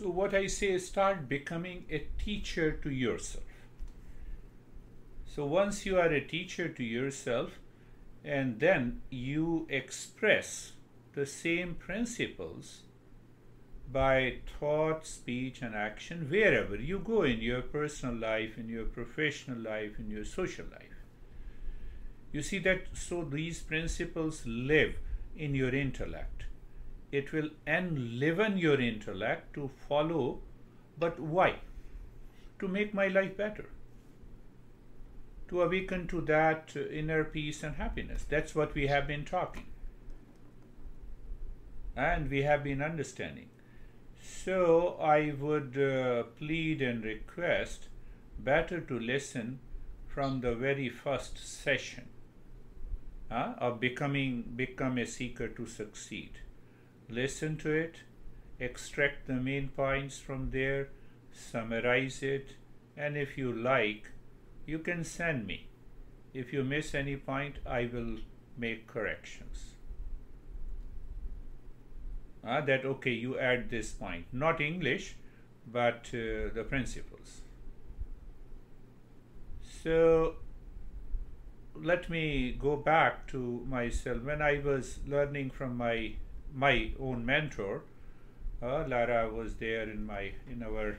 So what I say is start becoming a teacher to yourself. So once you are a teacher to yourself, and then you express the same principles by thought, speech, and action wherever you go in your personal life, in your professional life, in your social life. You see that, so these principles live in your intellect. It will enliven your intellect to follow, but why? To make my life better, to awaken to that inner peace and happiness. That's what we have been talking, and we have been understanding. So I would plead and request better to listen from the very first session of become a seeker to succeed. Listen to it, extract the main points from there, summarize it, and if you like, you can send me. If you miss any point, I will make corrections. That okay, you add this point, not English, but the principles. So let me go back to myself. When I was learning from my own mentor, Lara was there in our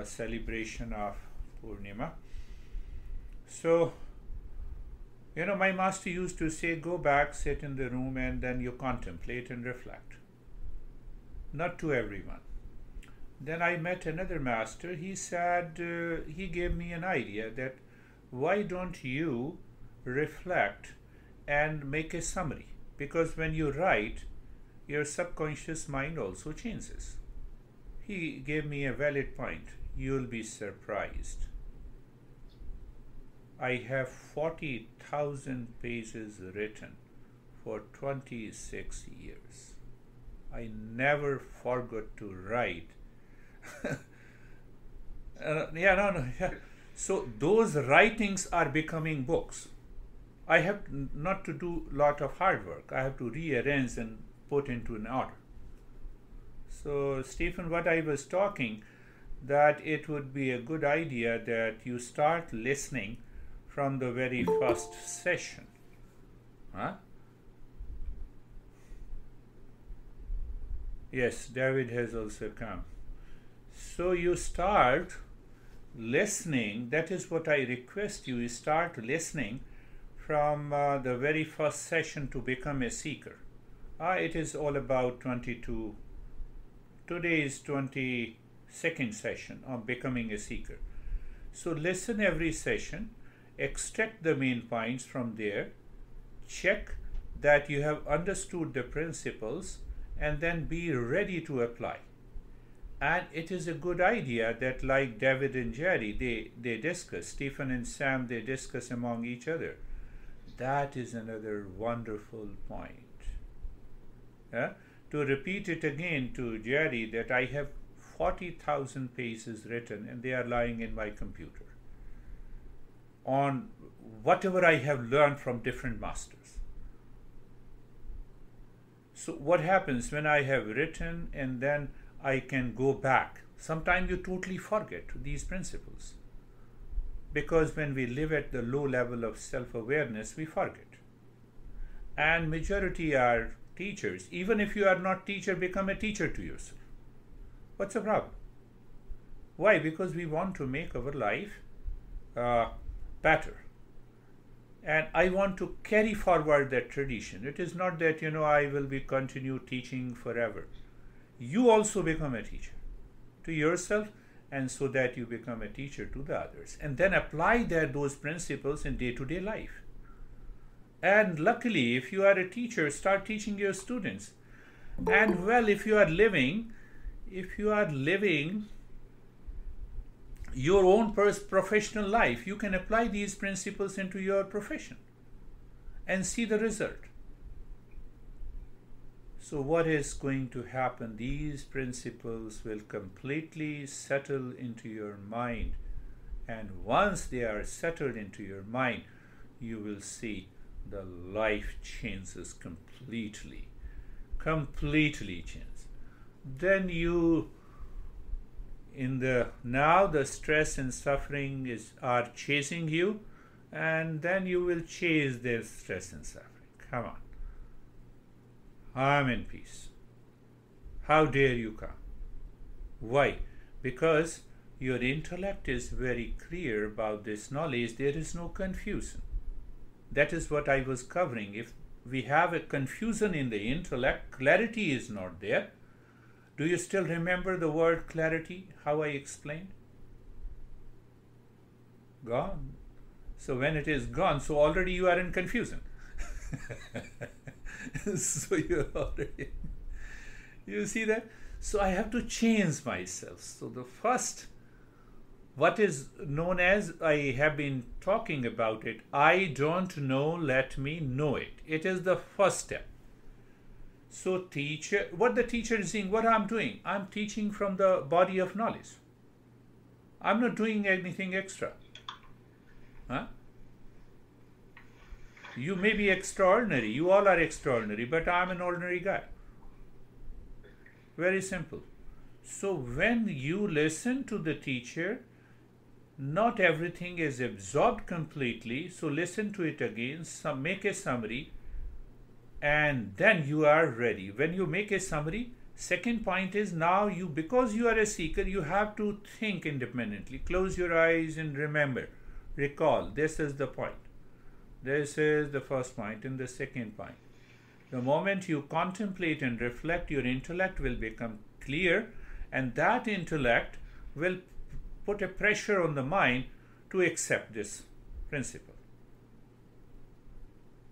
celebration of Purnima. So, my master used to say, go back, sit in the room, and then you contemplate and reflect. Not to everyone. Then I met another master. He said, he gave me an idea that why don't you reflect and make a summary? Because when you write, your subconscious mind also changes. He gave me a valid point. You'll be surprised. I have 40,000 pages written for 26 years. I never forgot to write. So those writings are becoming books. I have not to do a lot of hard work. I have to rearrange and put into an order. So Stephen, what I was talking, that it would be a good idea that you start listening from the very first session. Yes, David has also come. So you start listening. That is what I request you. You start listening from the very first session to become a seeker. It is all about 22. Today is 22nd session of becoming a seeker. So listen every session, extract the main points from there, check that you have understood the principles, and then be ready to apply. And it is a good idea that, like David and Jerry, they discuss, Stephen and Sam, they discuss among each other. That is another wonderful point. To repeat it again to Jerry, that I have 40,000 pages written and they are lying in my computer on whatever I have learned from different masters. So what happens when I have written and then I can go back? Sometimes you totally forget these principles, because when we live at the low level of self-awareness, we forget. And majority are teachers. Even if you are not teacher, become a teacher to yourself. What's the problem? Why? Because we want to make our life better. And I want to carry forward that tradition. It is not that, I will be continue teaching forever. You also become a teacher to yourself, and so that you become a teacher to the others. And then apply those principles in day-to-day life. And luckily, if you are a teacher, start teaching your students. And well, if you are living your own professional life, you can apply these principles into your profession and see the result. So what is going to happen? These principles will completely settle into your mind. And once they are settled into your mind, you will see the life changes completely changes. Then you Now the stress and suffering are chasing you, and then you will chase their stress and suffering. Come on. I'm in peace. How dare you come? Why? Because your intellect is very clear about this knowledge. There is no confusion. That is what I was covering. If we have a confusion in the intellect, clarity is not there. Do you still remember the word clarity, how I explained? Gone. So when it is gone, so already you are in confusion. So you're already, you see that? So I have to change myself. So the first, what is known as, I have been talking about it, I don't know, let me know it. It is the first step. So teacher, what the teacher is saying, what I'm doing, I'm teaching from the body of knowledge. I'm not doing anything extra. Huh? You may be extraordinary, you all are extraordinary, but I'm an ordinary guy. Very simple. So when you listen to the teacher, not everything is absorbed completely, so listen to it again, make a summary, and then you are ready. When you make a summary, second point is now you, because you are a seeker, you have to think independently. Close your eyes and remember, recall, this is the point. This is the first point and the second point. The moment you contemplate and reflect, your intellect will become clear, and that intellect will put a pressure on the mind to accept this principle.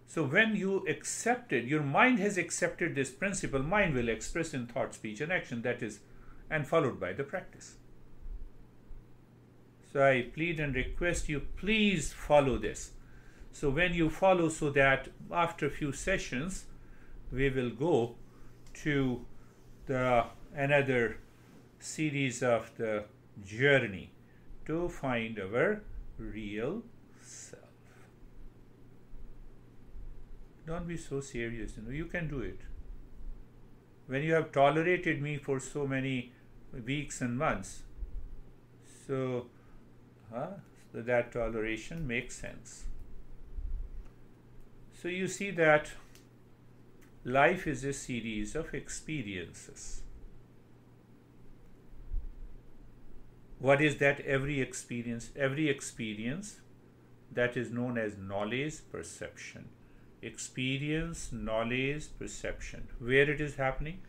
So when you accept it, your mind has accepted this principle, mind will express in thought, speech and action, that is, and followed by the practice. So I plead and request you, please follow this. So when you follow, so that after a few sessions, we will go to another series of the journey to find our real self. Don't be so serious, you can do it. When you have tolerated me for so many weeks and months, so that toleration makes sense. So you see that life is a series of experiences. What is that? Every experience that is known as knowledge, perception. Experience, knowledge, perception. Where it is happening?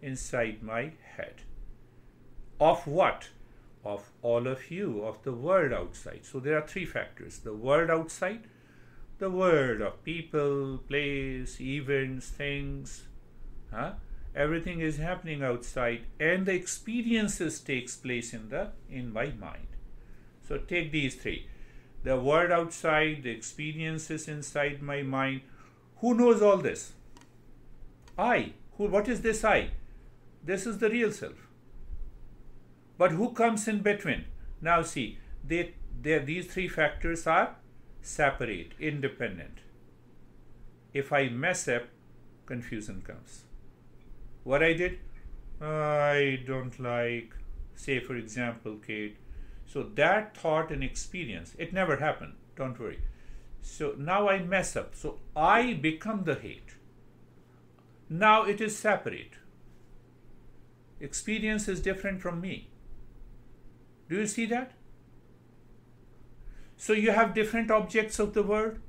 Inside my head. Of what? Of all of you, of the world outside. So there are three factors. The world outside, the world of people, place, events, things. Everything is happening outside, and the experiences takes place in my mind. So take these three. The world outside, the experiences inside my mind. Who knows all this? I. What is this I? This is the real self. But who comes in between? Now see, these three factors are separate, independent. If I mess up, confusion comes. What I did? I don't like, say for example, Kate. So that thought and experience, it never happened, don't worry. So now I mess up. So I become the hate. Now it is separate. Experience is different from me. Do you see that? So you have different objects of the world.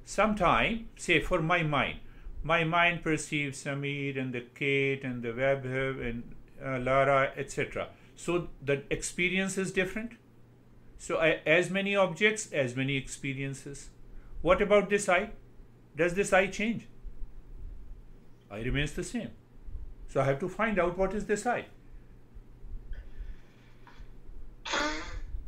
Sometime, say for my mind perceives Samir and the Kate and the Webhub and Lara, etc. So the experience is different. So as many objects, as many experiences. What about this I? Does this I change? I remains the same. So I have to find out what is this I.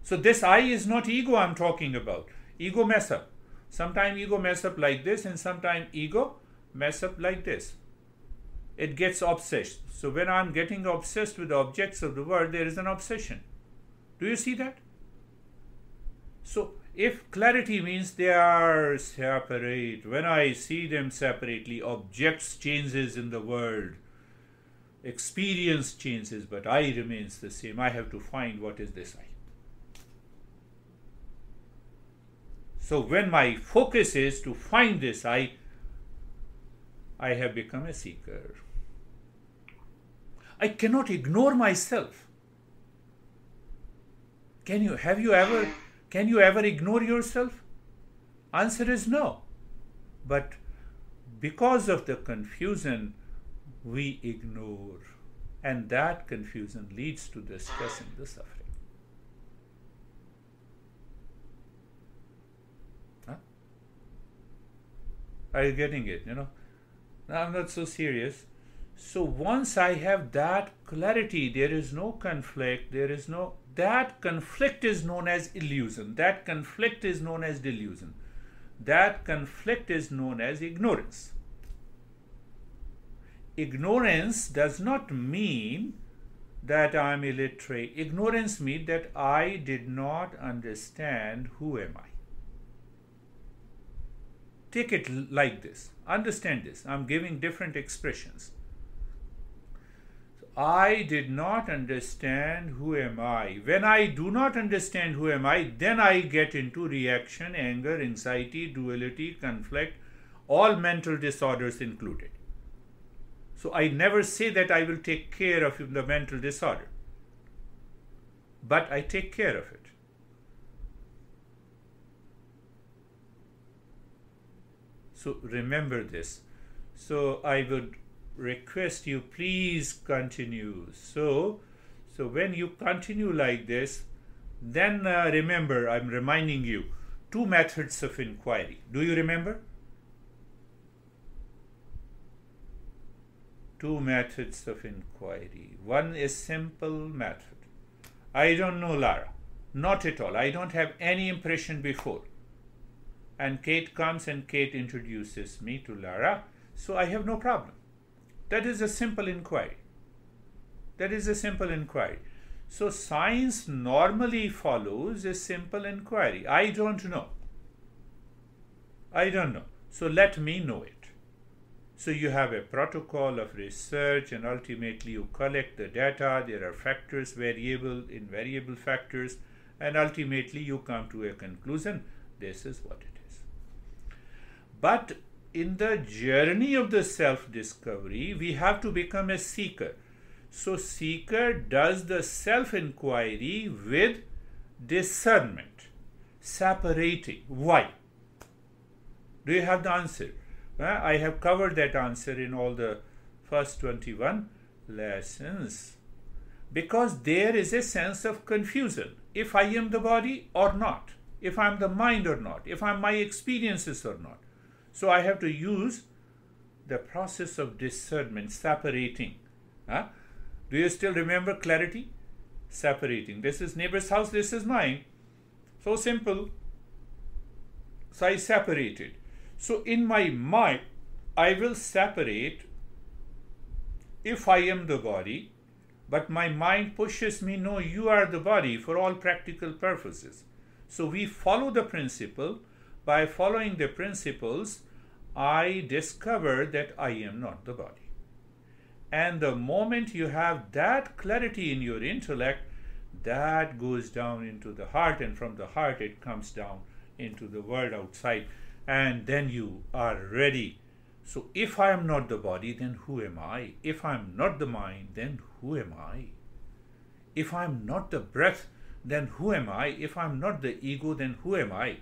So this I is not ego I'm talking about. Ego mess up. Sometimes ego mess up like this, and sometimes ego mess up like this. It gets obsessed. So when I'm getting obsessed with the objects of the world, there is an obsession. Do you see that? So if clarity means they are separate, when I see them separately, objects changes in the world. Experience changes, but I remains the same. I have to find what is this I. So when my focus is to find this I have become a seeker. I cannot ignore myself. Can you ever ignore yourself? Answer is no. But because of the confusion, we ignore. And that confusion leads to the stress and the suffering. Huh? Are you getting it? No, I'm not so serious. So once I have that clarity, there is no conflict, that conflict is known as illusion, that conflict is known as delusion, that conflict is known as ignorance. Ignorance does not mean that I am illiterate. Ignorance means that I did not understand who am I. Take it like this. Understand this. I'm giving different expressions. I did not understand who am I. When I do not understand who am I, then I get into reaction, anger, anxiety, duality, conflict, all mental disorders included. So I never say that I will take care of the mental disorder, but I take care of it. So remember this. So I would request you, please continue. So when you continue like this, then remember, I'm reminding you, 2 methods of inquiry. Do you remember? 2 methods of inquiry. One is simple method. I don't know Lara. Not at all. I don't have any impression before. And Kate comes and Kate introduces me to Lara. So I have no problem. That is a simple inquiry. So science normally follows a simple inquiry. I don't know. So let me know it. So you have a protocol of research and ultimately you collect the data. There are factors, variable, invariable factors, and ultimately you come to a conclusion. This is what it is. But in the journey of the self-discovery, we have to become a seeker. So seeker does the self-inquiry with discernment, separating. Why? Do you have the answer? I have covered that answer in all the first 21 lessons. Because there is a sense of confusion. If I am the body or not, if I am the mind or not, if I am my experiences or not. So I have to use the process of discernment, separating. Do you still remember clarity? Separating. This is neighbor's house, this is mine. So simple. So I separated. So in my mind, I will separate if I am the body, but my mind pushes me, no, you are the body for all practical purposes. So we follow the principle. By following the principles, I discover that I am not the body. And the moment you have that clarity in your intellect, that goes down into the heart, and from the heart it comes down into the world outside, and then you are ready. So if I am not the body, then who am I? If I am not the mind, then who am I? If I am not the breath, then who am I? If I am not the ego, then who am I?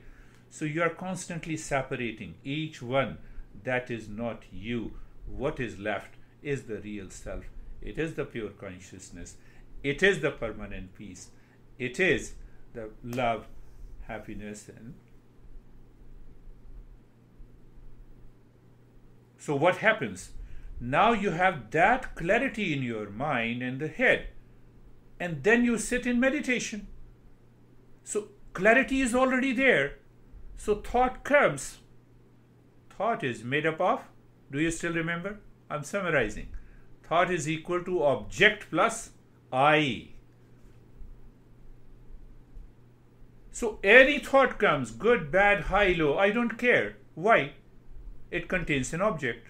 So you are constantly separating each one. That is not you. What is left is the real self. It is the pure consciousness. It is the permanent peace. It is the love, happiness, and so what happens? Now you have that clarity in your mind and the head, and then you sit in meditation. So clarity is already there. So thought comes. Thought is made up of, do you still remember? I'm summarizing. Thought is equal to object plus I. So any thought comes, good, bad, high, low, I don't care. Why? It contains an object.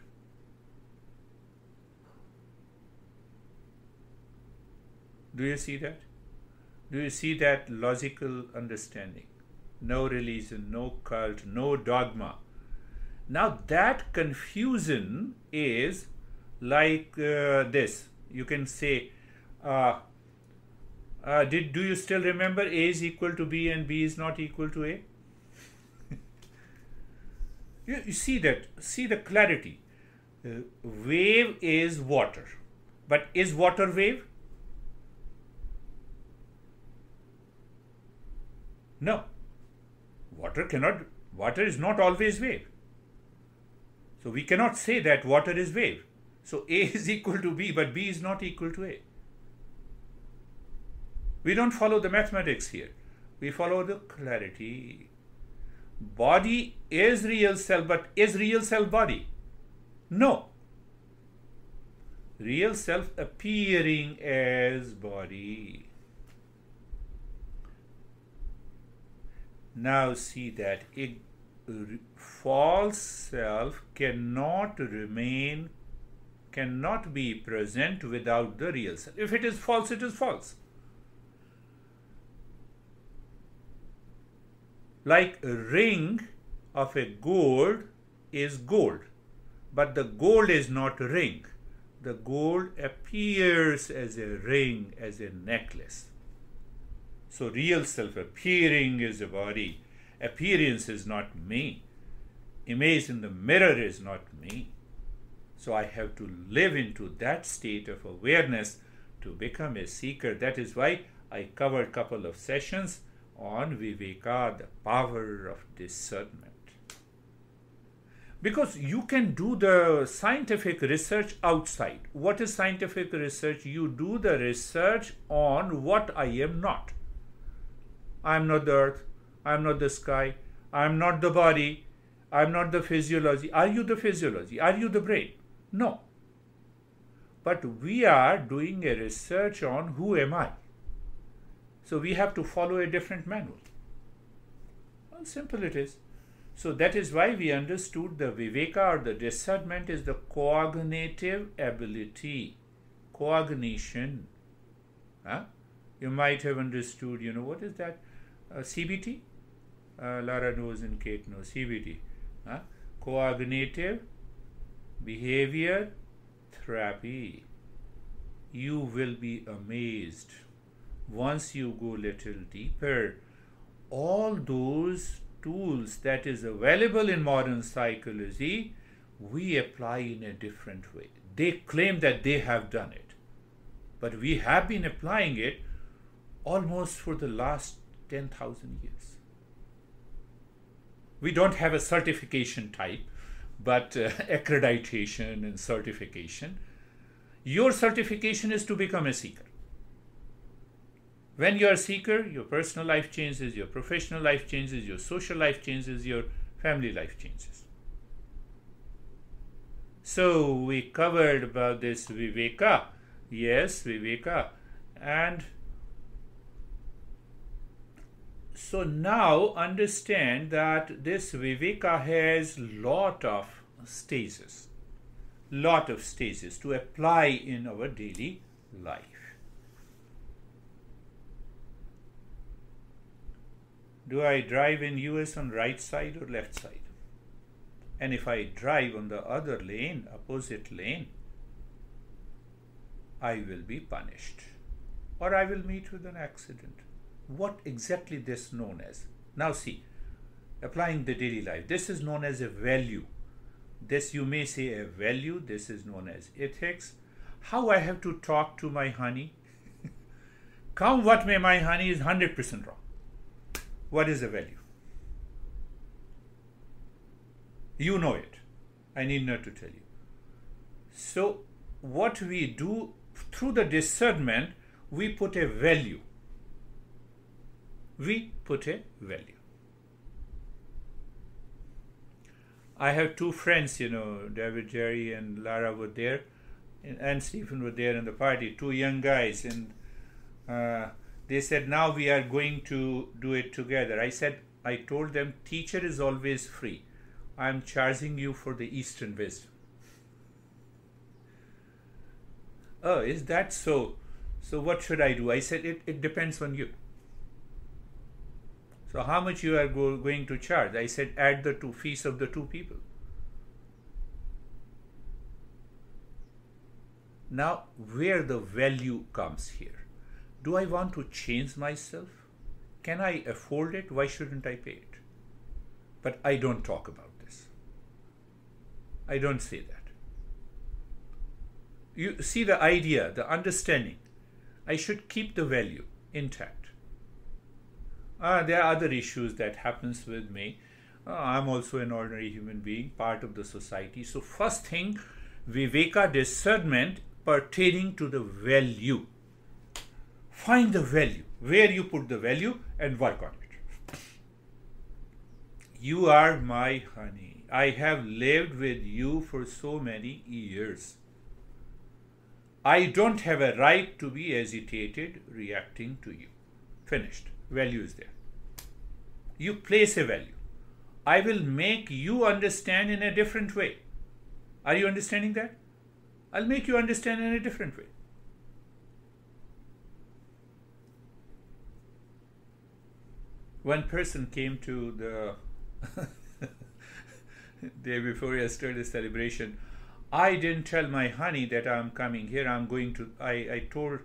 Do you see that? Do you see that logical understanding? No religion, no cult, no dogma. Now that confusion is like this. You can say, do you still remember A is equal to B and B is not equal to A? You see that, see the clarity. Wave is water, but is water wave? No. Water is not always wave. So we cannot say that water is wave. So A is equal to B, but B is not equal to A. We don't follow the mathematics here. We follow the clarity. Body is real self, but is real self body? No. Real self appearing as body. Now see that a false self cannot be present without the real self. If it is false, it is false. Like a ring of a gold is gold, but the gold is not a ring. The gold appears as a ring, as a necklace. So real self appearing is a body. Appearance is not me. Image in the mirror is not me. So I have to live into that state of awareness to become a seeker. That is why I covered a couple of sessions on Viveka, the power of discernment. Because you can do the scientific research outside. What is scientific research? You do the research on what I am not. I am not the earth. I am not the sky. I am not the body. I am not the physiology. Are you the physiology? Are you the brain? No. But we are doing a research on who am I. So we have to follow a different manual. How simple it is. So that is why we understood the Viveka, or the discernment, is the cognitive ability, cognition. You might have understood, what is that? CBT? Lara knows and Kate knows. CBT. Cognitive behavior therapy. You will be amazed. Once you go little deeper, all those tools that is available in modern psychology, we apply in a different way. They claim that they have done it, but we have been applying it almost for the last 10,000 years. We don't have a certification type, but accreditation and certification. Your certification is to become a seeker. When you are a seeker, your personal life changes, your professional life changes, your social life changes, your family life changes. So we covered about this Viveka. Yes, Viveka. And so now understand that this Viveka has lot of stages to apply in our daily life. Do I drive in US on right side or left side? And if I drive on the other lane, opposite lane, I will be punished, or I will meet with an accident. What exactly this known as? Now see, applying the daily life, this is known as a value. This you may say a value, this is known as ethics. How I have to talk to my honey? Come what may, my honey is 100% wrong. What is a value? You know it. I need not to tell you. So what we do through the discernment, we put a value. We put a value. I have two friends, David, Jerry, and Lara were there, and Stephen were there in the party, two young guys, and they said, now we are going to do it together. I told them, teacher is always free. I am charging you for the Eastern wisdom. Oh, is that so? So what should I do? I said, it depends on you. So how much you are going to charge? I said, add the two fees of the two people. Now, where the value comes here. Do I want to change myself? Can I afford it? Why shouldn't I pay it? But I don't talk about this. I don't say that. You see the idea, the understanding. I should keep the value intact. There are other issues that happens with me. I'm also an ordinary human being, part of the society. So first thing, Viveka, discernment pertaining to the value. Find the value, where you put the value, and work on it. You are my honey. I have lived with you for so many years. I don't have a right to be agitated reacting to you. Finished. Value is there. You place a value. I will make you understand in a different way. Are you understanding that? I'll make you understand in a different way. One person came to the day before yesterday's celebration. I didn't tell my honey that I'm coming here. I told,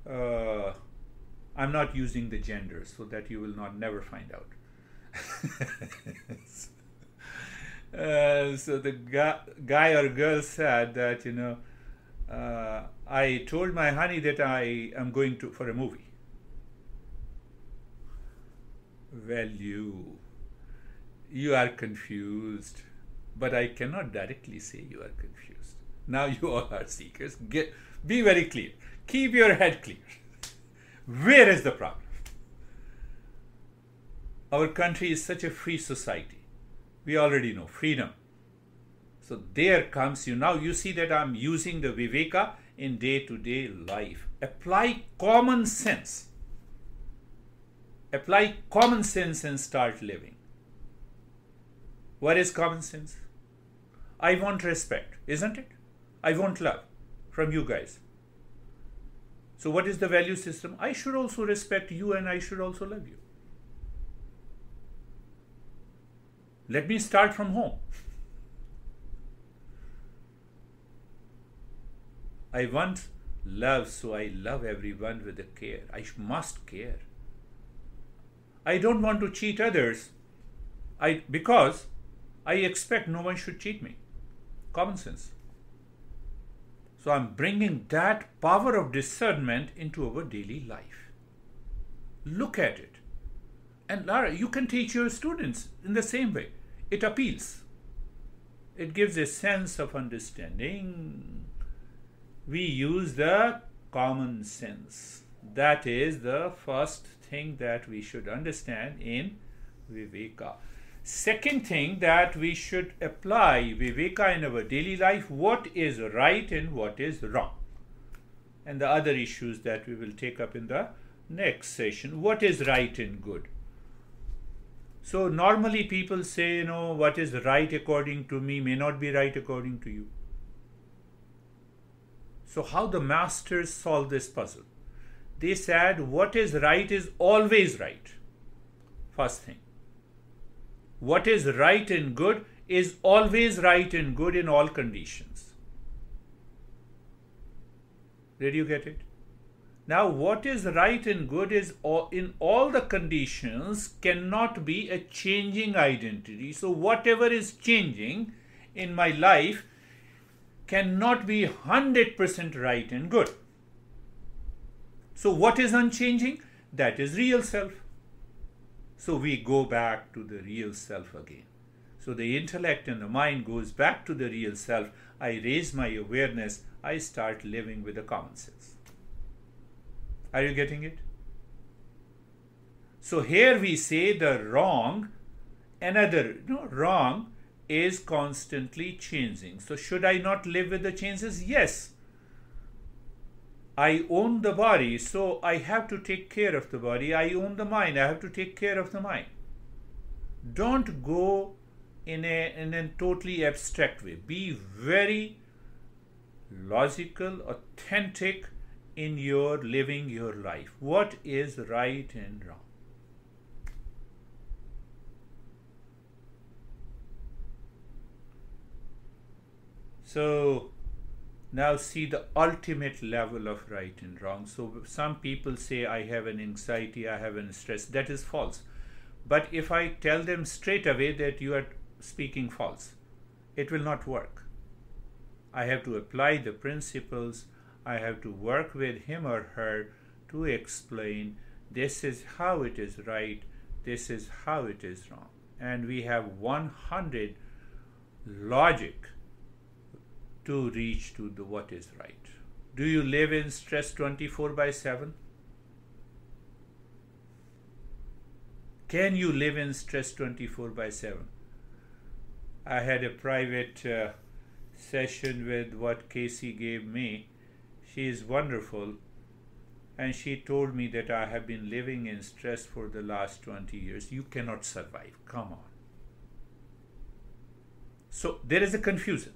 I'm not using the gender so that you will never find out. So the guy or girl said that, I told my honey that I am going for a movie. Value. You are confused, but I cannot directly say you are confused. Now you all are seekers. Be very clear. Keep your head clear. Where is the problem? Our country is such a free society. We already know freedom. So there comes now you see that I'm using the Viveka in day-to-day life. Apply common sense. Apply common sense and start living. What is common sense? I want respect, isn't it? I want love from you guys. So what is the value system? I should also respect you and I should also love you. Let me start from home. I want love, so I love everyone with a care. I must care. I don't want to cheat others because I expect no one should cheat me. Common sense. So I'm bringing that power of discernment into our daily life. Look at it. And Lara, you can teach your students in the same way. It appeals. It gives a sense of understanding. We use the common sense. That is the first thing that we should understand in Viveka. Second thing that we should apply Viveka in our daily life, what is right and what is wrong. And the other issues that we will take up in the next session. What is right and good? So normally people say, what is right according to me may not be right according to you. So how the masters solve this puzzle? They said what is right is always right. First thing. What is right and good is always right and good in all conditions. Did you get it? Now what is right and good is in all the conditions cannot be a changing identity. So whatever is changing in my life cannot be 100% right and good. So what is unchanging? That is real self. So we go back to the real self again. So the intellect and the mind goes back to the real self. I raise my awareness. I start living with the common sense. Are you getting it? So here we say the wrong, wrong is constantly changing. So should I not live with the changes? Yes. I own the body, so I have to take care of the body. I own the mind, I have to take care of the mind. Don't go in a totally abstract way. Be very logical, authentic in your living your life? What is right and wrong? So now see the ultimate level of right and wrong. So some people say, I have an anxiety, I have an stress. That is false. But if I tell them straight away that you are speaking false, it will not work. I have to apply the principles. I have to work with him or her to explain this is how it is right, this is how it is wrong. And we have 100 logic to reach to the what is right. Do you live in stress 24/7? Can you live in stress 24/7? I had a private session with what Casey gave me. She is wonderful, and she told me that I have been living in stress for the last 20 years. You cannot survive. Come on. So there is a confusion.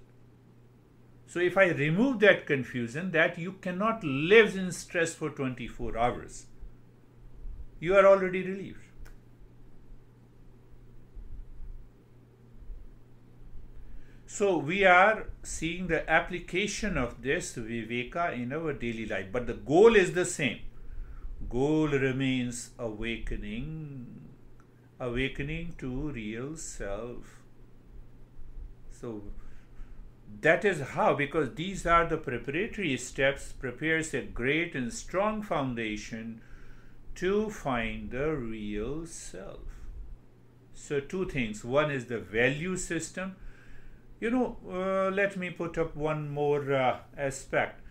So if I remove that confusion, that you cannot live in stress for 24 hours, you are already relieved. So we are seeing the application of this Viveka in our daily life, but the goal is the same. Goal remains awakening to real self. So that is how, because these are the preparatory steps, prepares a great and strong foundation to find the real self. So two things. One is the value system. Let me put up one more aspect.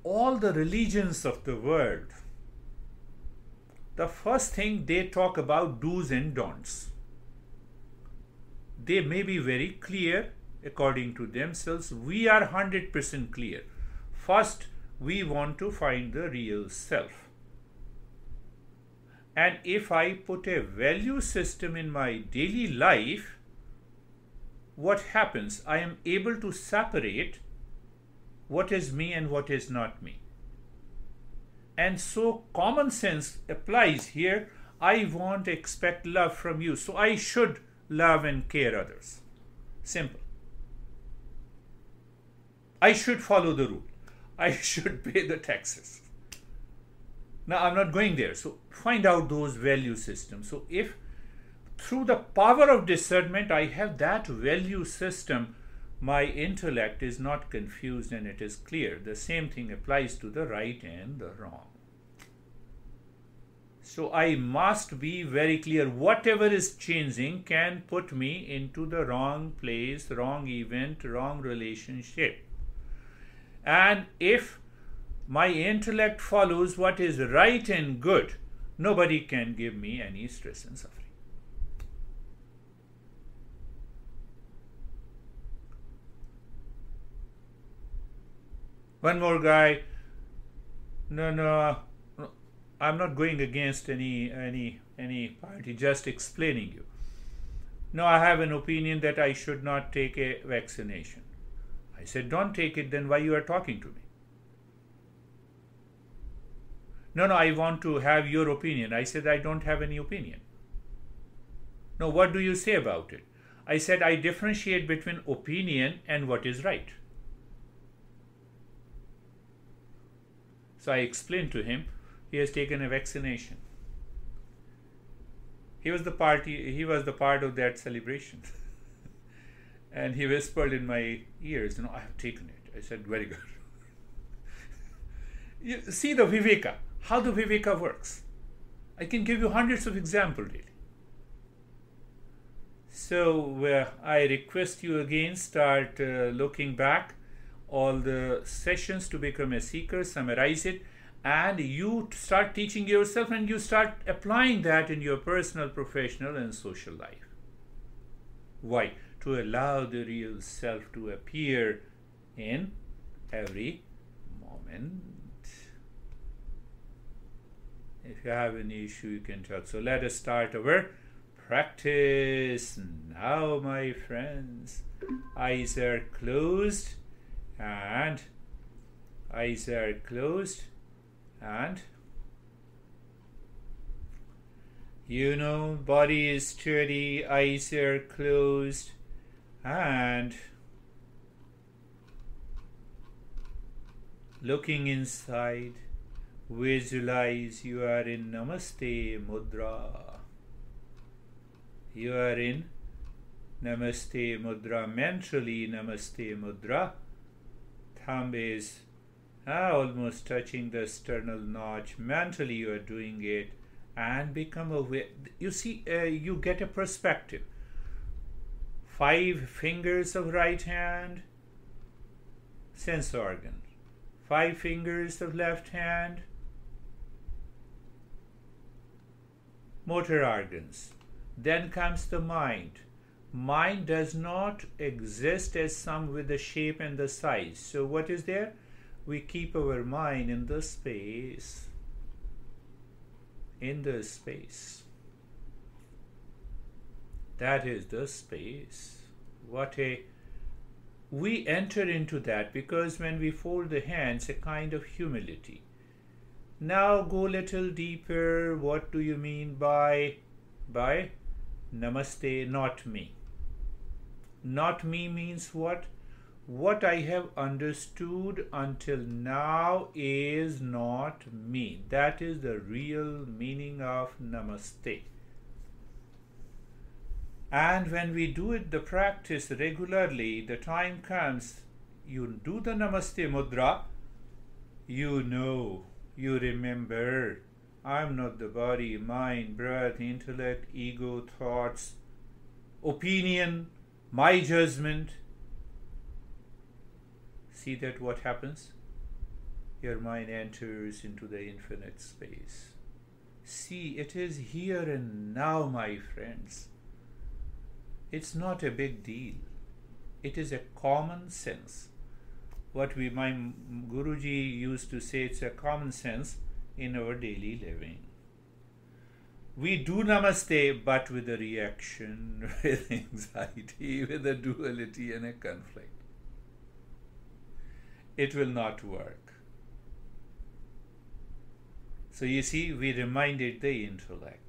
All the religions of the world, the first thing they talk about do's and don'ts. They may be very clear according to themselves. We are 100% clear. First, we want to find the real self. And if I put a value system in my daily life, what happens? I am able to separate what is me and what is not me. And so common sense applies here. I want to expect love from you, so I should love and care others. Simple. I should follow the rule. I should pay the taxes. Now I'm not going there. So find out those value systems. So if through the power of discernment I have that value system, my intellect is not confused and it is clear. The same thing applies to the right and the wrong. So I must be very clear. Whatever is changing can put me into the wrong place, wrong event, wrong relationship. And if my intellect follows what is right and good, nobody can give me any stress and suffering. One more guy. No, I'm not going against any party, just explaining you. No, I have an opinion that I should not take a vaccination. I said, don't take it, then why you are talking to me? No, I want to have your opinion. I said, I don't have any opinion. No, what do you say about it? I said, I differentiate between opinion and what is right. So I explained to him, he has taken a vaccination. He was the part of that celebration. And he whispered in my ears, I have taken it. I said, very good. You see the Viveka, how the Viveka works. I can give you hundreds of examples really. So I request you again, start looking back all the sessions to become a seeker, summarize it, and you start teaching yourself and you start applying that in your personal, professional and social life. Why? To allow the real self to appear in every moment. If you have any issue, you can talk. So let us start our practice now, my friends. Eyes are closed and Eyes are closed, and body is steady, eyes are closed, and looking inside, visualize you are in Namaste Mudra. You are in Namaste Mudra, mentally Namaste Mudra. Thumb is almost touching the sternal notch. Mentally you are doing it, and become aware. You see, you get a perspective. 5 fingers of right hand, sense organ. 5 fingers of left hand, motor organs. Then comes the mind. Mind does not exist as some with the shape and the size. So what is there? We keep our mind in the space. In the space. That is the space. We enter into that because when we fold the hands, a kind of humility. Now go a little deeper. What do you mean by Namaste, not me? Not me means what? What I have understood until now is not me. That is the real meaning of Namaste. And when we do it, the practice regularly, the time comes, you do the Namaste Mudra, you remember, I'm not the body, mind, breath, intellect, ego, thoughts, opinion, my judgment. See that what happens? Your mind enters into the infinite space. See, it is here and now, my friends. It's not a big deal. It is a common sense. My Guruji used to say, it's a common sense in our daily living. We do Namaste, but with a reaction, with anxiety, with a duality and a conflict. It will not work. So you see, we reminded the intellect.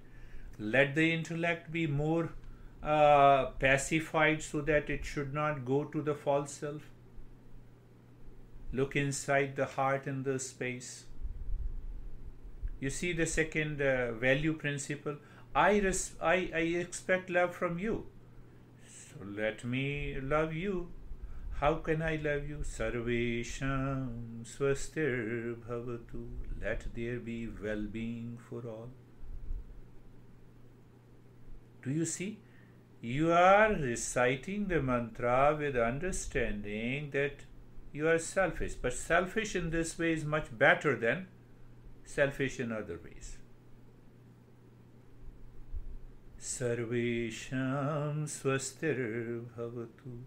Let the intellect be more pacified so that it should not go to the false self. Look inside the heart and the space. You see the second value principle. I expect love from you. So let me love you. How can I love you? Sarvesham swastir bhavatu. Let there be well-being for all. Do you see? You are reciting the mantra with understanding that you are selfish. But selfish in this way is much better than selfish in other ways. Sarvesham swastir bhavatu.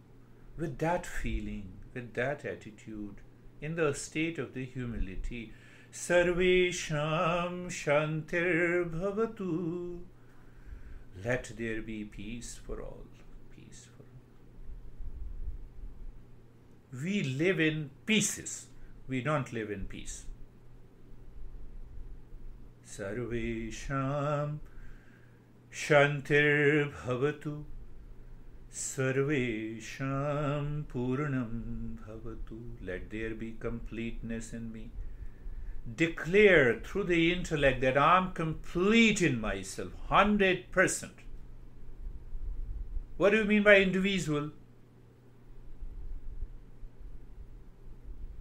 With that feeling, with that attitude, in the state of the humility, Sarvesham shantir bhavatu. Let there be peace for all. Peace for all. We live in pieces. We don't live in peace. Sarvesham shantir bhavatu. Sarvesham purnam bhavatu. Let there be completeness in me. Declare through the intellect that I am complete in myself, 100%. What do you mean by individual?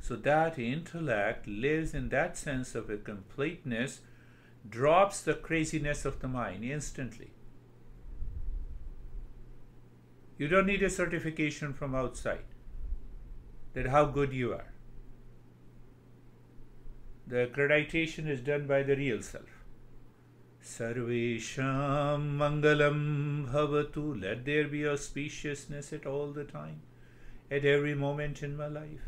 So that intellect lives in that sense of a completeness, drops the craziness of the mind instantly. You don't need a certification from outside that how good you are. The accreditation is done by the real self. Sarvesham mangalam bhavatu. Let there be auspiciousness at all the time, at every moment in my life.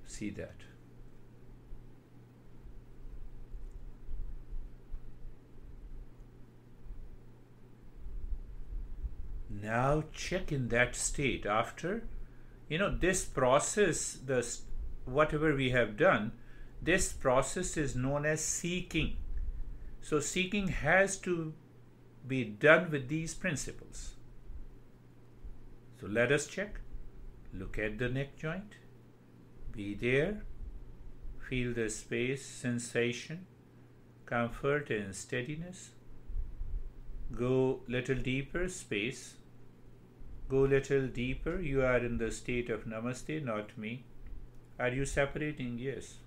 See that. Now check in that state after This process, whatever we have done, this process is known as seeking. So seeking has to be done with these principles. So let us check. Look at the neck joint. Be there. Feel the space, sensation, comfort and steadiness. Go little deeper, space. Go little deeper. You are in the state of namaste, not me. Are you separating? Yes.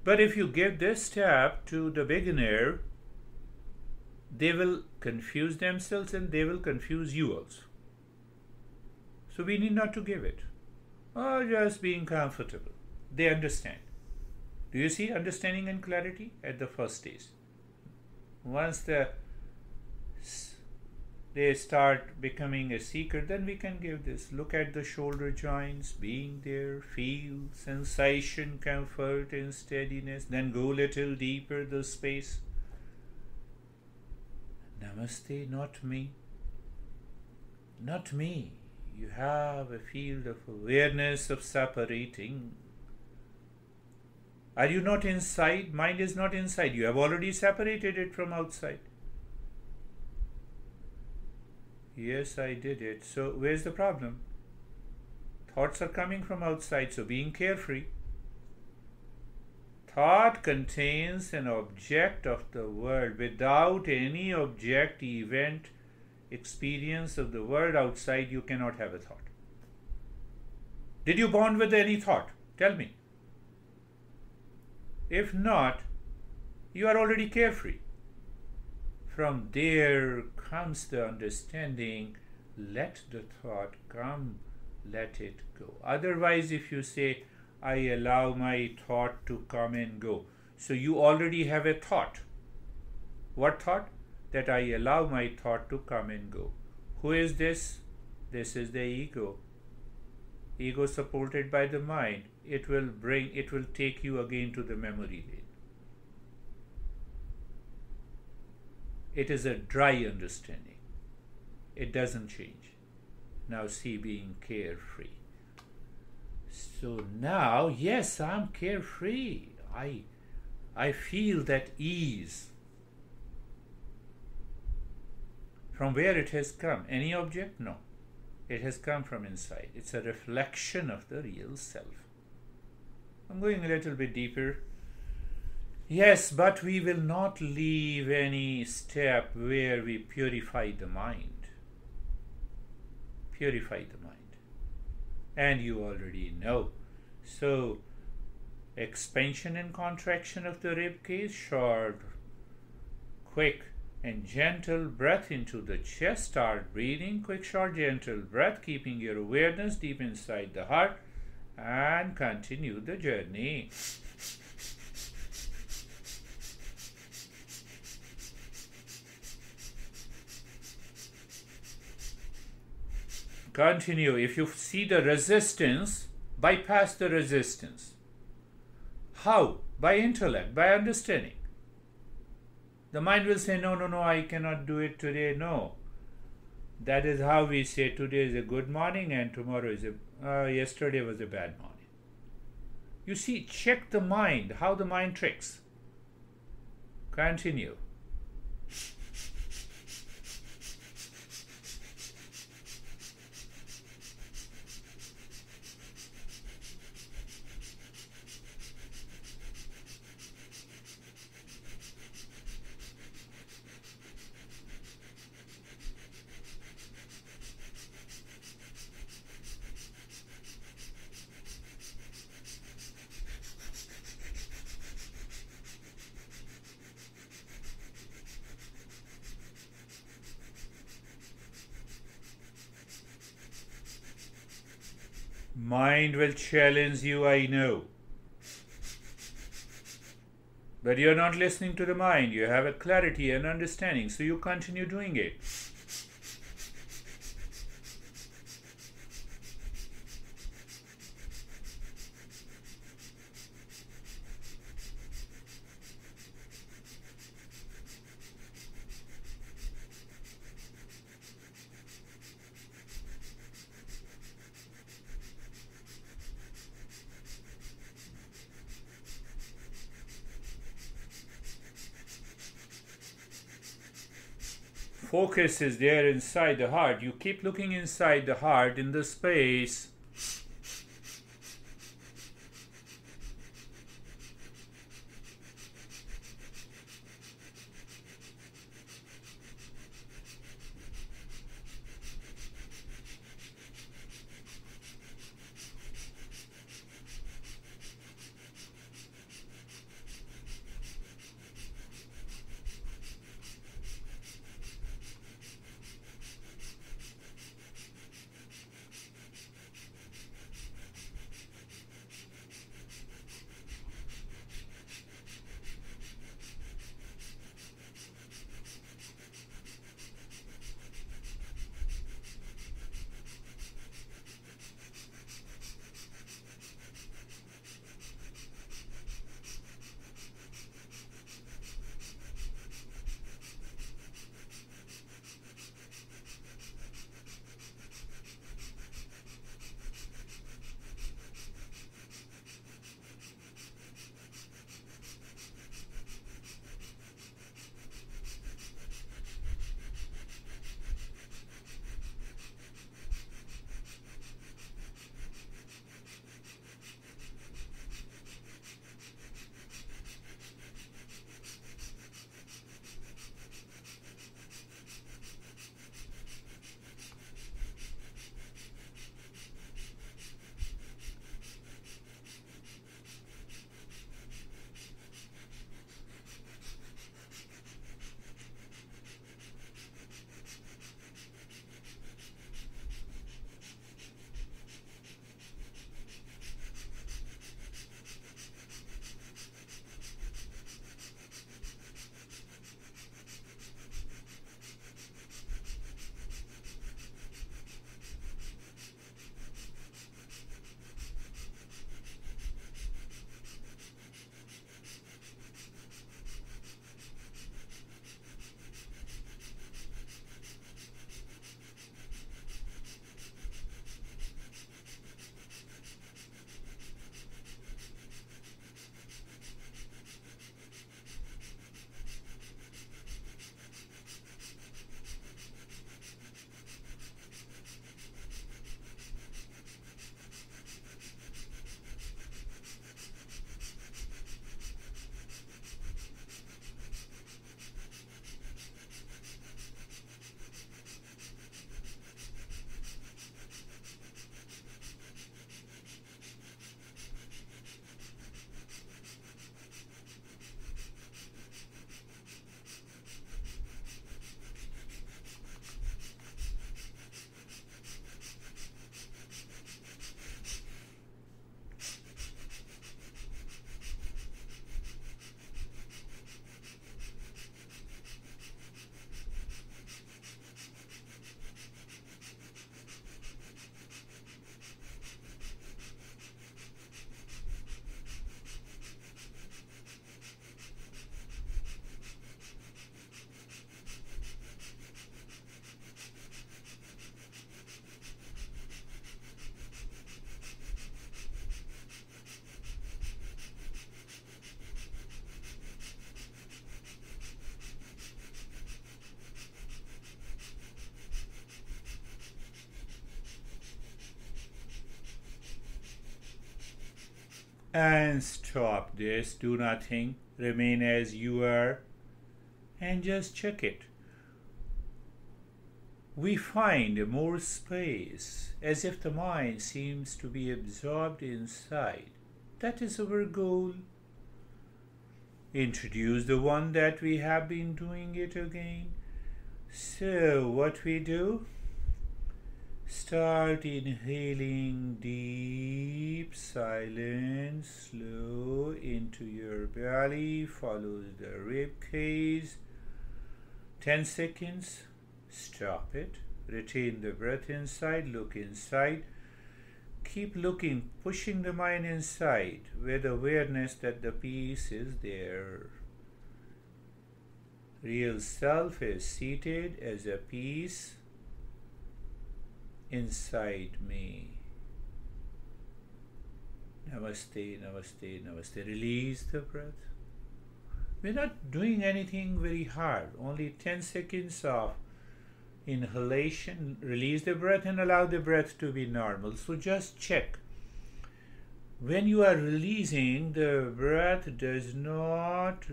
But if you give this step to the beginner, they will confuse themselves and they will confuse you also. So we need not to give it. Or just being comfortable. They understand. Do you see understanding and clarity at the first stage? Once they start becoming a seeker, then we can give this. Look at the shoulder joints, being there, feel sensation, comfort and steadiness. Then go little deeper, the space. Namaste, not me. Not me. You have a field of awareness of separating. Are you not inside? Mind is not inside. You have already separated it from outside. Yes, I did it. So where's the problem? Thoughts are coming from outside, so being carefree. Thought contains an object of the world. Without any object, event, experience of the world outside, you cannot have a thought. Did you bond with any thought? Tell me. If not, you are already carefree. From there comes the understanding, let the thought come, let it go. Otherwise, if you say, I allow my thought to come and go, so you already have a thought. What thought? That I allow my thought to come and go. Who is this? This is the ego. Ego supported by the mind. It will take you again to the memory lane. It is a dry understanding. It doesn't change. Now see, being carefree. So now, yes, I'm carefree. I feel that ease. From where it has come? Any object? No. It has come from inside. It's a reflection of the real self. I'm going a little bit deeper. Yes, but we will not leave any step where we purify the mind. Purify the mind. And you already know. So, expansion and contraction of the rib cage, short, quick and gentle breath into the chest. Start breathing, quick, short, gentle breath, keeping your awareness deep inside the heart, and continue the journey. Continue. If you see the resistance, bypass the resistance. How? By intellect, by understanding. The mind will say, no, I cannot do it today. No. That is how we say today is a good morning and tomorrow is yesterday was a bad morning. You see, check the mind, how the mind tricks. Continue. Mind will challenge you, I know. But you're not listening to the mind. You have a clarity and understanding, so you continue doing it. focus is there inside the heart. You keep looking inside the heart in the space. And stop this. Do nothing. Remain as you are and just check it. We find more space, as if the mind seems to be absorbed inside. That is our goal. Introduce the one that we have been doing it again. So what we do? Start inhaling deep, silent, slow into your belly. Follow the rib cage. 10 seconds. Stop it. Retain the breath inside. Look inside. Keep looking, pushing the mind inside with awareness that the peace is there. Real self is seated as a peace inside me. Namaste, namaste, namaste. Release the breath. We're not doing anything very hard. Only 10 seconds of Inhalation, release the breath and allow the breath to be normal. So just check. When you are releasing, the breath does not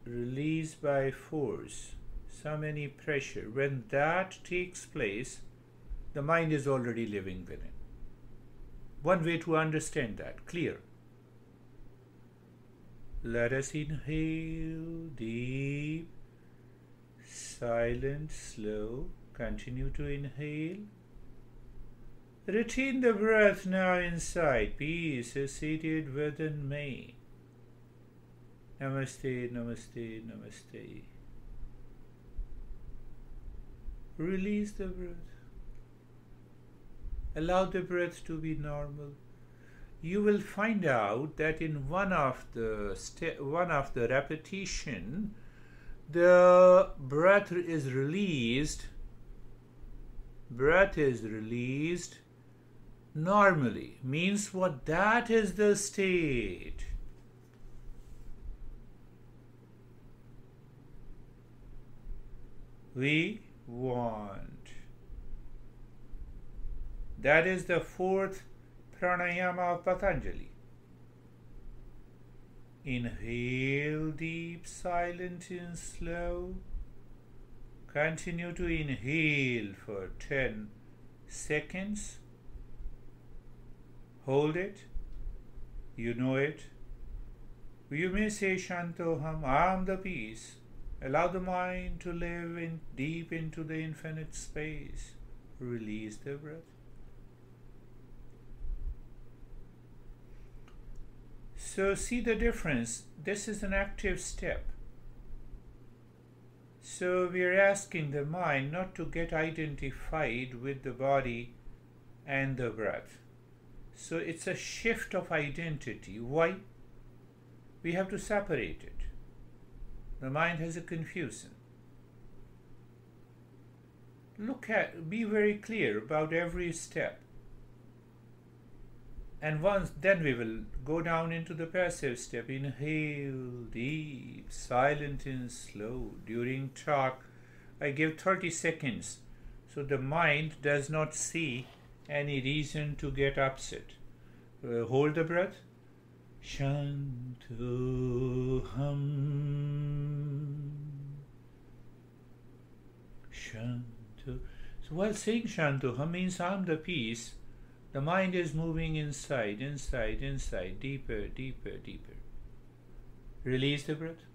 release by force, some any pressure. When that takes place, the mind is already living within. One way to understand that, clear. Let us inhale deep, silent, slow. Continue to inhale. Retain the breath now inside. Peace is seated within me. Namaste, namaste, namaste. Release the breath. Allow the breath to be normal. You will find out that in one of the repetition, the breath is released. Breath is released normally. Means what? That is the state. We want. That is the fourth pranayama of Patanjali. Inhale deep, silent and slow. Continue to inhale for 10 seconds. Hold it. You know it. You may say Shantoham, I am the peace. Allow the mind to live deep into the infinite space. Release the breath. So see the difference. This is an active step. So we are asking the mind not to get identified with the body and the breath. So it's a shift of identity. Why? We have to separate it. The mind has a confusion. Be very clear about every step. And then we will go down into the passive step. Inhale deep, silent and slow. During talk, I give 30 seconds so the mind does not see any reason to get upset. Hold the breath. Shantoham. Shanto. So while saying Shantoham means I'm the peace, the mind is moving inside, deeper, deeper, deeper. Release the breath.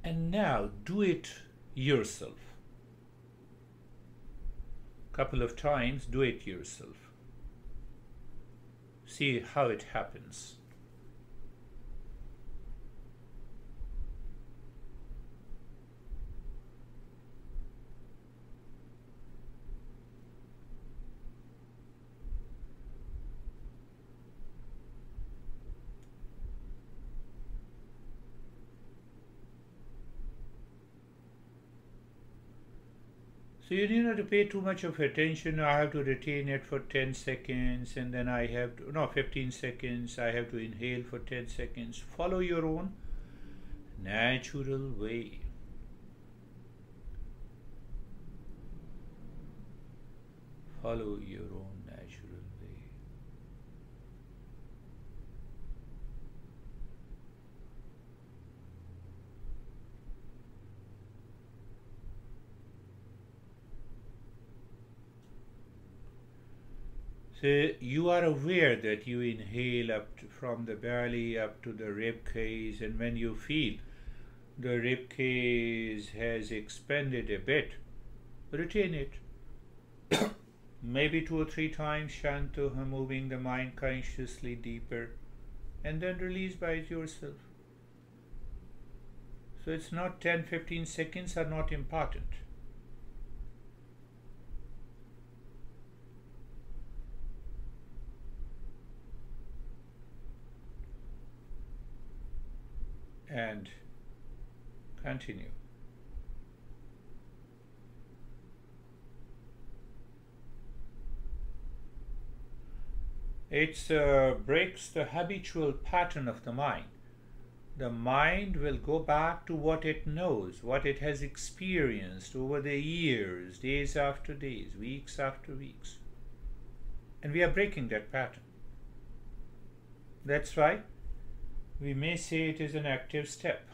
And now do it yourself. Couple of times, do it yourself. See how it happens. So you need not to pay too much of attention. I have to retain it for 10 seconds and then I have to, 15 seconds. I have to inhale for 10 seconds. Follow your own natural way. Follow your own natural way. So you are aware that you inhale from the belly up to the rib cage, and when you feel the rib cage has expanded a bit, retain it. Maybe 2 or 3 times, Shantoha, moving the mind consciously deeper, and then release by yourself. So it's not 10-15 seconds are not important. and continue. It breaks the habitual pattern of the mind. The mind will go back to what it knows, what it has experienced over the years, days after days, weeks after weeks. And we are breaking that pattern. That's why we may say it is an active step.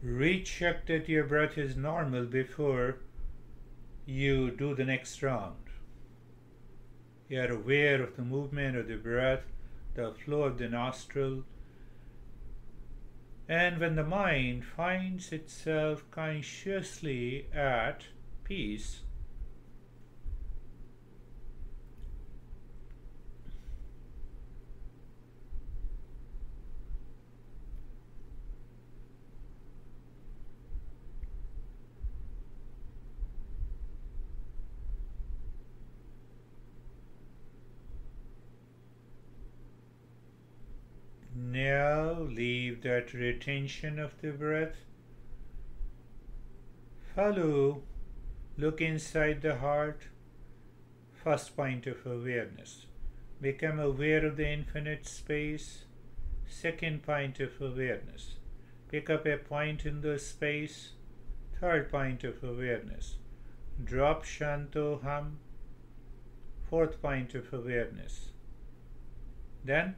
Recheck that your breath is normal before you do the next round. You are aware of the movement of the breath, the flow of the nostril, and when the mind finds itself consciously at peace, now leave that retention of the breath. Follow, look inside the heart. First point of awareness. Become aware of the infinite space. Second point of awareness. Pick up a point in the space. Third point of awareness. Drop Shantoham. Fourth point of awareness. Then,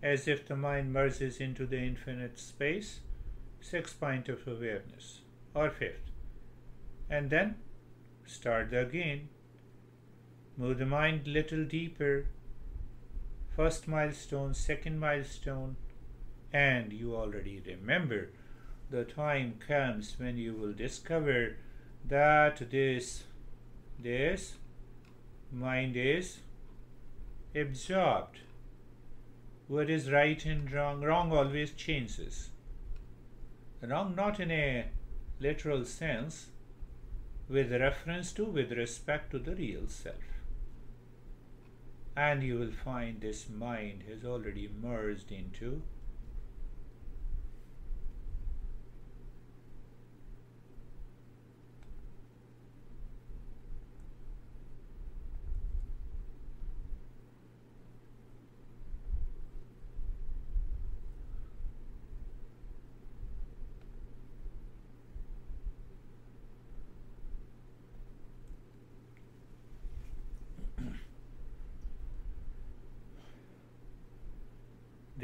as if the mind merges into the infinite space, sixth point of awareness, or fifth. And then start again. Move the mind little deeper. First milestone, second milestone, and you already remember the time comes when you will discover that this mind is absorbed. What is right and wrong? Wrong always changes. Wrong not in a literal sense, with reference to, with respect to the real self. And you will find this mind has already merged into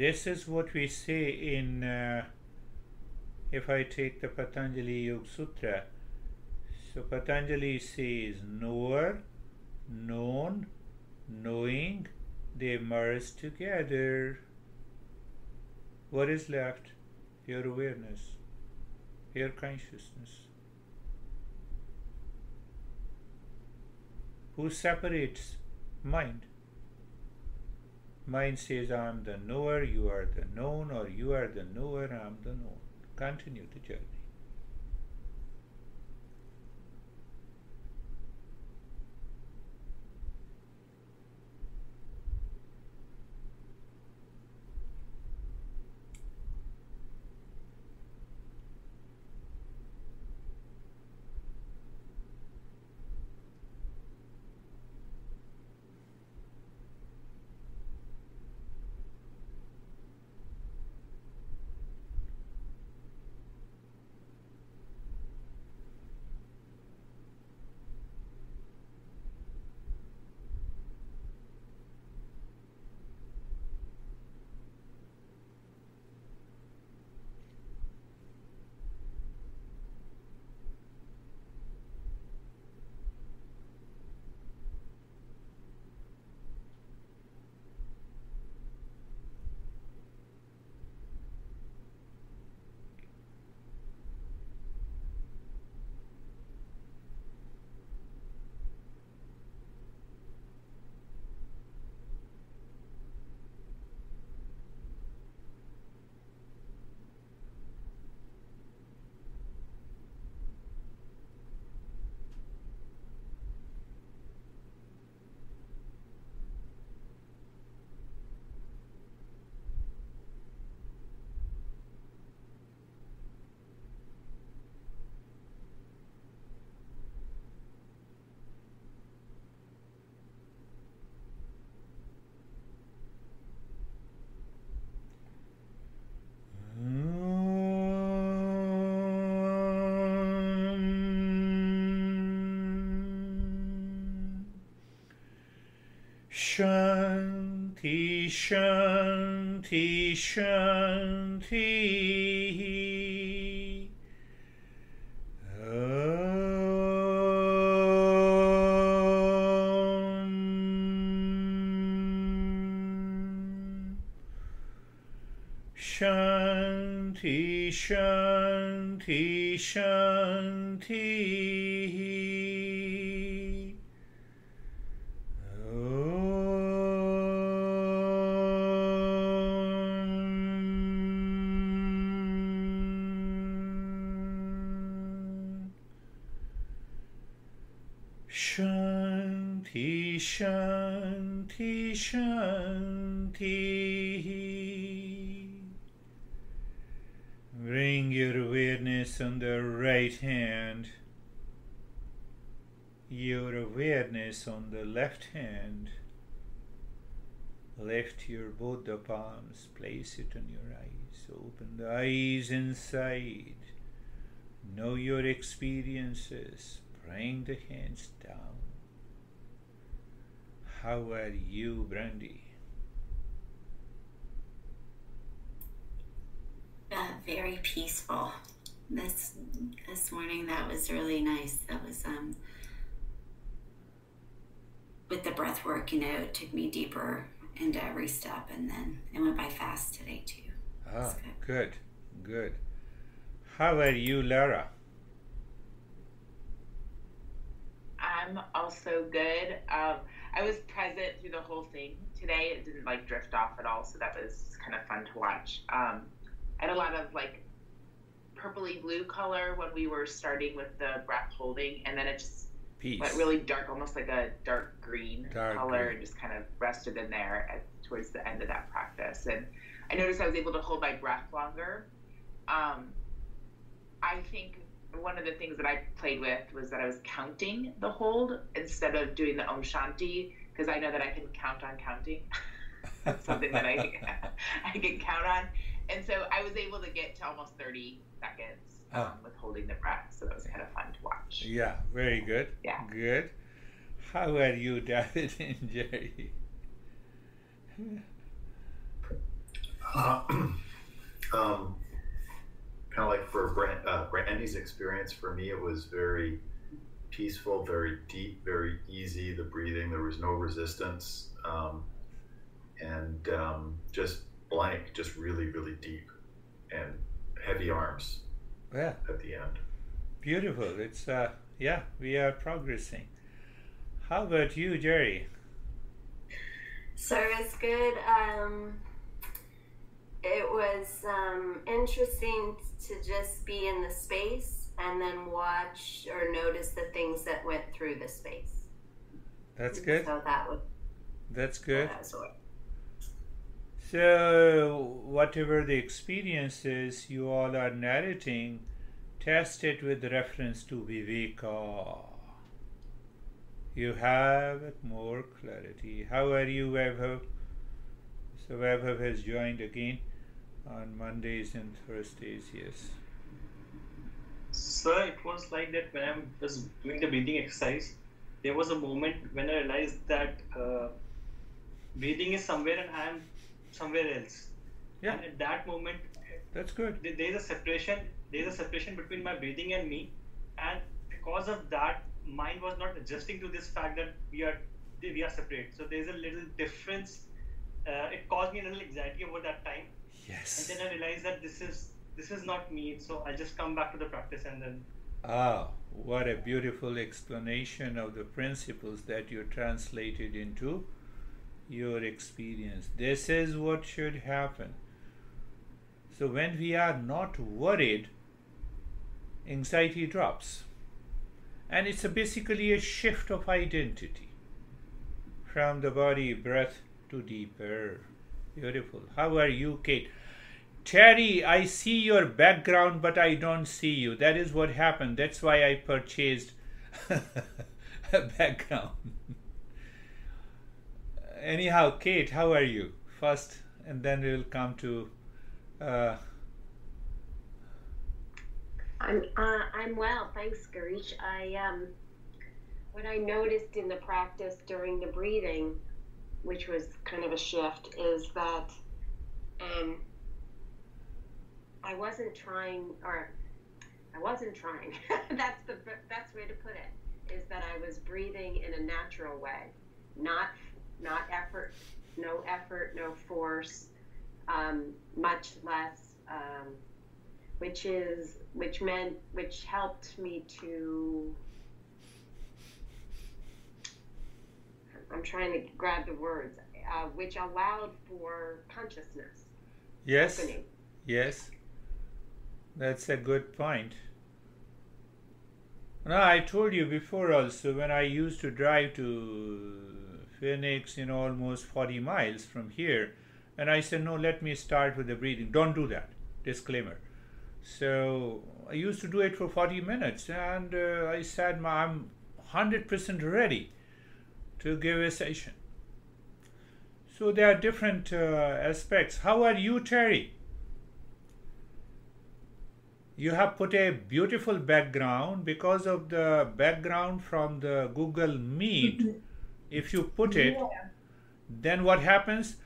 this is what we say in, if I take the Patanjali Yoga Sutra. So Patanjali says knower, known, knowing, they merge together. What is left? Your awareness, your consciousness. Who separates? Mind. Mind says, I am the knower, you are the known, or you are the knower, I am the known. Continue the journey. Shanti, Shanti, Shanti. Shanti, Shanti, Shanti. Shanti, Shanti, Shanti. Bring your awareness on the right hand, your awareness on the left hand. Lift your both the palms, place it on your eyes, open the eyes inside. Know your experiences, bring the hands down. How are you, Brandy? Very peaceful. This morning, that was really nice. That was with the breath work, it took me deeper into every step, and then it went by fast today too. Ah, good. How are you, Lara? I'm also good. I was present through the whole thing today. It didn't drift off at all, so that was kind of fun to watch. I had a lot of purpley blue color when we were starting with the breath holding, and then it just went really dark, almost like a dark green color, and just kind of rested in there towards the end of that practice. And I noticed I was able to hold my breath longer. I think one of the things that I played with was that I was counting the hold instead of doing the Om Shanti, because I know that I can count on counting. That's something that I can count on. And so I was able to get to almost 30 seconds with holding the breath. So that was kind of fun to watch. Yeah, very good. Yeah. Good. How are you, David and Jerry? Kind of like for Brandy's experience, for me it was very peaceful, very deep, very easy. The breathing, there was no resistance, and just blank, just really, really deep, and heavy arms. Yeah. At the end. Beautiful. It's we are progressing. How about you, Jerry? So it's good. It was interesting to just be in the space and then watch or notice the things that went through the space. That's good. So that's good. What So whatever the experiences you all are narrating, test it with reference to Viveka. You have more clarity. How are you, Vaibhav? So Vaibhav has joined again on Mondays and Thursdays, yes. Sir, it was like that when I was doing the breathing exercise, there was a moment when I realized that breathing is somewhere and I am somewhere else. Yeah. And at that moment, that's good. There is a separation between my breathing and me, and because of that, mind was not adjusting to this fact that we are separate. So there is a little difference. It caused me a little anxiety over that time. Yes. And then I realized that this is not me. So I just come back to the practice and then. What a beautiful explanation of the principles that you translated into your experience. This is what should happen. So when we are not worried, anxiety drops. And it's basically a shift of identity from the body, breath to deeper. Beautiful. How are you, Kate? Terry, I see your background, but I don't see you. That is what happened. That's why I purchased a background. Anyhow, Kate, how are you? First, and then we'll come to... I'm well, thanks, Girish. What I noticed in the practice during the breathing which was kind of a shift, is that I wasn't trying. That's the best way to put it, is that I was breathing in a natural way, not effort, no effort, no force, much less, which helped me to, I'm trying to grab the words, which allowed for consciousness. Yes. Opening. Yes. That's a good point. Now, I told you before also, when I used to drive to Phoenix, almost 40 miles from here, and I said, no, let me start with the breathing. Don't do that. Disclaimer. So I used to do it for 40 minutes, and I said, I'm 100% ready to give a session. So there are different aspects. How are you, Terry? You have put a beautiful background. Because of the background from the Google Meet, if you put it, then what happens?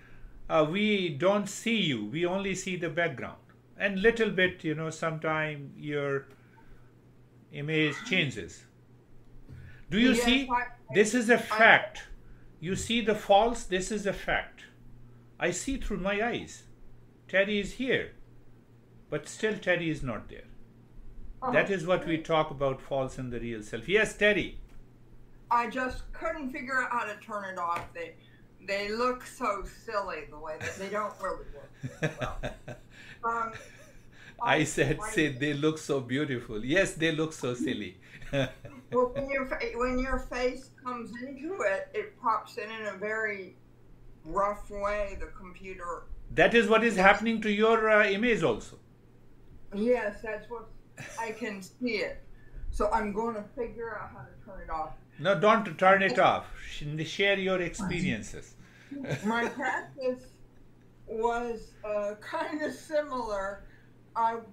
We don't see you. We only see the background. And little bit, sometime your image changes. Do you see? This is a fact. You see the false? This is a fact. I see through my eyes. Terry is here. But still Terry is not there. That is what we talk about, false and the real self. Yes, Terry. I just couldn't figure out how to turn it off. They look so silly the way that they don't really look well. I said they look so beautiful. Yes, they look so silly. Well, when your face comes into it, it pops in a very rough way, the computer. That is what is happening to your image also. Yes, that's what I can see it. So I'm going to figure out how to turn it off. No, don't turn it off. Share your experiences. My practice was kind of similar.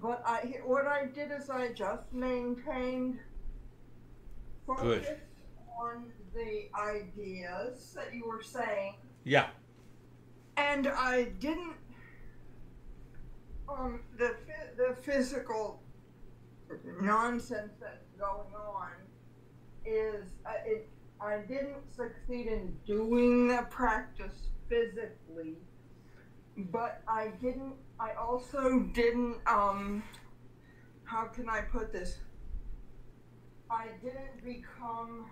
What I did is I just maintained focus on the ideas that you were saying. Yeah. And I didn't. The physical nonsense that's going on is I didn't succeed in doing the practice physically, but I also didn't how can I put this? I didn't become,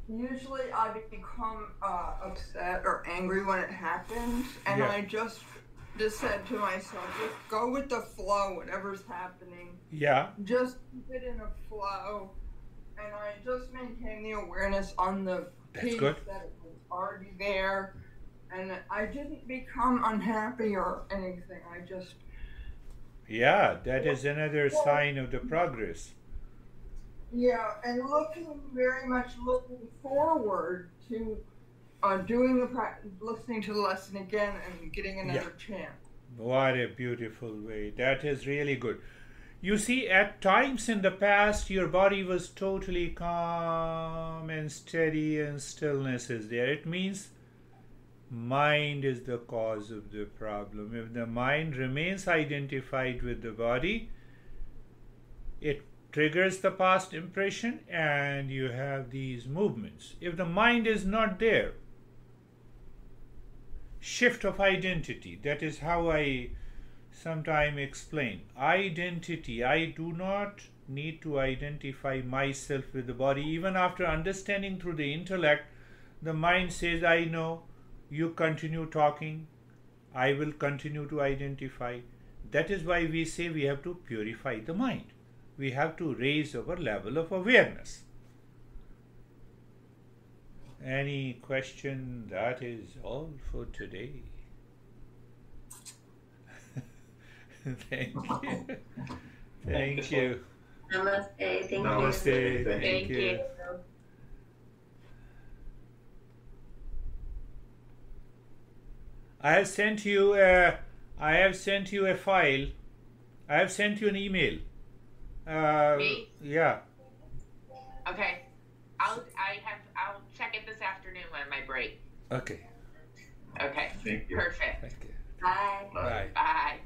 usually I become upset or angry when it happens, and I just said to myself, just go with the flow, whatever's happening. Yeah. Just keep it in a flow, and I just maintain the awareness on the piece that it was already there, and I didn't become unhappy or anything. I just. Yeah, that is another sign of the progress. Yeah, and very much looking forward to doing the practice, listening to the lesson again, and getting another chance. What a beautiful way. That is really good. You see, at times in the past, your body was totally calm and steady, and stillness is there. It means mind is the cause of the problem. If the mind remains identified with the body, it triggers the past impression and you have these movements. If the mind is not there, shift of identity, that is how I sometimes explain. Identity, I do not need to identify myself with the body. Even after understanding through the intellect, the mind says, I know, you continue talking, I will continue to identify. That is why we say we have to purify the mind. We have to raise our level of awareness. Any question? That is all for today. Thank you. Thank you. Namaste. Thank you. Namaste. Thank you. I have sent you a file. I have sent you an email. Me? Yeah. Okay. I'll check it this afternoon. great. Okay. Okay. Thank you. Perfect. Thank you. Bye. Bye. Bye.